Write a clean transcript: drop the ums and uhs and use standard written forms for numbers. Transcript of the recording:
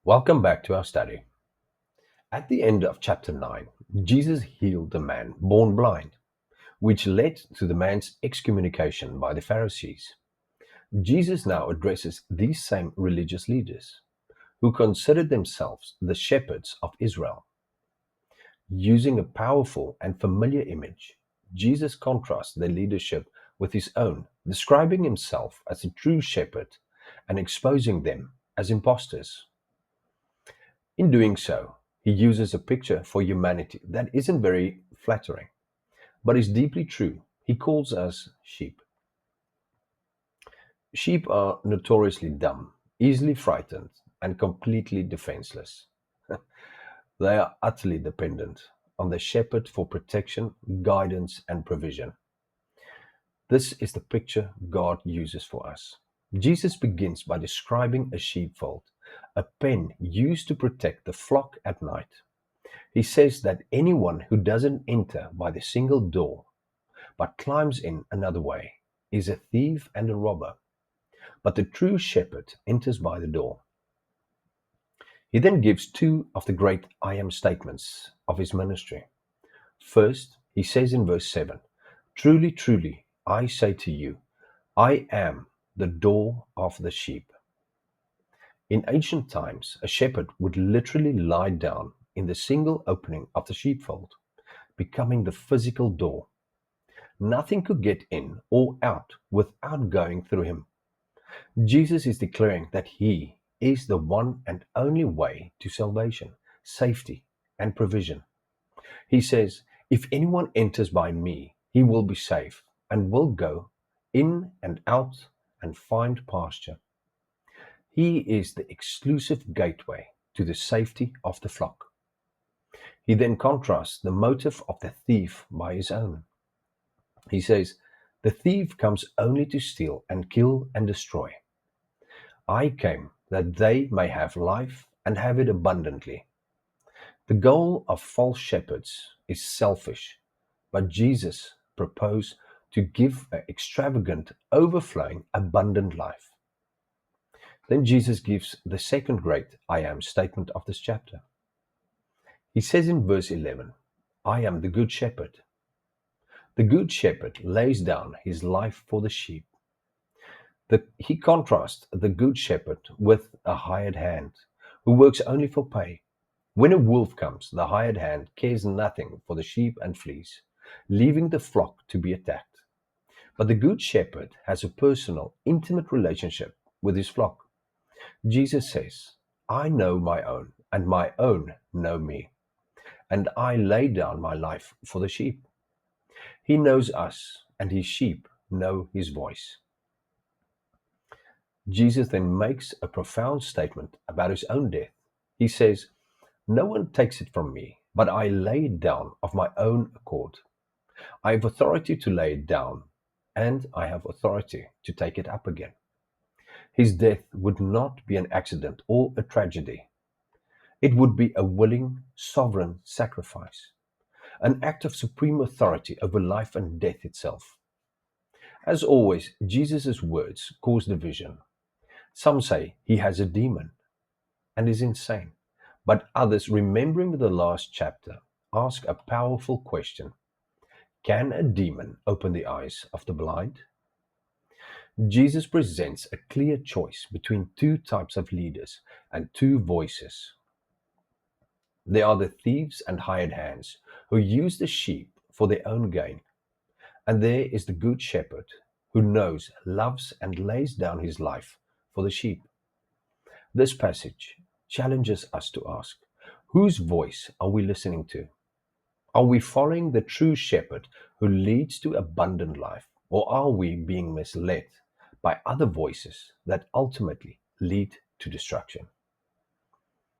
Welcome back to our study. At the end of chapter 9, Jesus healed the man born blind, which led to the man's excommunication by the Pharisees. Jesus now addresses these same religious leaders who considered themselves the shepherds of Israel. Using a powerful and familiar image, Jesus contrasts their leadership with his own, describing himself as a true shepherd and exposing them as impostors. In doing so, he uses a picture for humanity that isn't very flattering, but is deeply true. He calls us sheep. Sheep are notoriously dumb, easily frightened, and completely defenseless. They are utterly dependent on the shepherd for protection, guidance, and provision. This is the picture God uses for us. Jesus begins by describing a sheepfold, a pen used to protect the flock at night. He says that anyone who doesn't enter by the single door, but climbs in another way, is a thief and a robber. But the true shepherd enters by the door. He then gives two of the great I am statements of his ministry. First, he says in verse 7, "Truly, truly, I say to you, I am the door of the sheep." In ancient times, a shepherd would literally lie down in the single opening of the sheepfold, becoming the physical door. Nothing could get in or out without going through him. Jesus is declaring that he is the one and only way to salvation, safety, and provision. He says, "If anyone enters by me, he will be safe and will go in and out and find pasture." He is the exclusive gateway to the safety of the flock. He then contrasts the motive of the thief by his own. He says, "The thief comes only to steal and kill and destroy. I came that they may have life and have it abundantly." The goal of false shepherds is selfish, but Jesus proposed to give an extravagant, overflowing, abundant life. Then Jesus gives the second great I am statement of this chapter. He says in verse 11, "I am the good shepherd." The good shepherd lays down his life for the sheep. He contrasts the good shepherd with a hired hand who works only for pay. When a wolf comes, the hired hand cares nothing for the sheep and flees, leaving the flock to be attacked. But the good shepherd has a personal, intimate relationship with his flock. Jesus says, "I know my own, and my own know me, and I lay down my life for the sheep." He knows us, and his sheep know his voice. Jesus then makes a profound statement about his own death. He says, "No one takes it from me, but I lay it down of my own accord. I have authority to lay it down, and I have authority to take it up again." His death would not be an accident or a tragedy. It would be a willing, sovereign sacrifice, an act of supreme authority over life and death itself. As always, Jesus' words cause division. Some say he has a demon and is insane, but others, remembering the last chapter, ask a powerful question: can a demon open the eyes of the blind? Jesus presents a clear choice between two types of leaders and two voices. There are the thieves and hired hands who use the sheep for their own gain. And there is the good shepherd who knows, loves, and lays down his life for the sheep. This passage challenges us to ask, whose voice are we listening to? Are we following the true shepherd who leads to abundant life, or are we being misled by other voices that ultimately lead to destruction?